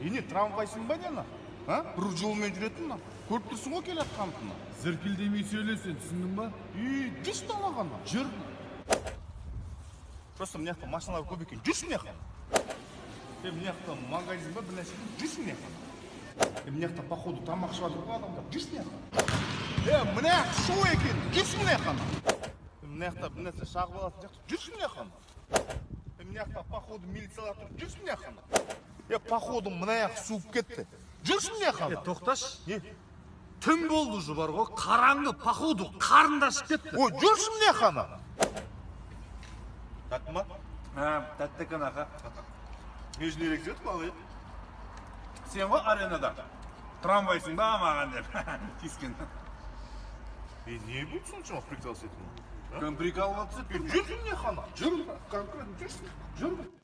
Не трамвайсың ба не ана? Бір жолмен жүретін ана. Көріп тұрсың ғой келе жатқанын. Зіркілдемей сөйлесең, түсіндің ба? Жүрші далағана. Жүр. Просто мына жақта машиналар көп екен. Жүрші мына жақта. Мына жақта магазин ба, бір нәрсе. Жүрші мына жақта. Мына жақта походу тамақ ішіп жатыр ғой адамдар. Жүрші мына жақта. Мына жақта шу екен. Жүрші мына жақта. Мына жақта бір нәрсе шағып алатын жақта. Жүрші мына жақта. Мына жақта походу милициялар тұр. Жүрші мына жақта. Походу мына жақ суып кетті. Жүрші мына жақта. Тоқташ. Түн болды жұбар ғой, қараңғы, походу, қарында ашып кетті. Ой, жүрші мына жақта. Тәтті ма? Тәтті екен аға. Не үшін ерек жетіп алы? Сен ғой аренада. Трамвайсың ба маған деп. Тискен. Не будет соншама прикалываться етің? Кім прикалываться? Жүрші мына жақта. Жүр, конкретно жүрші. Жүр.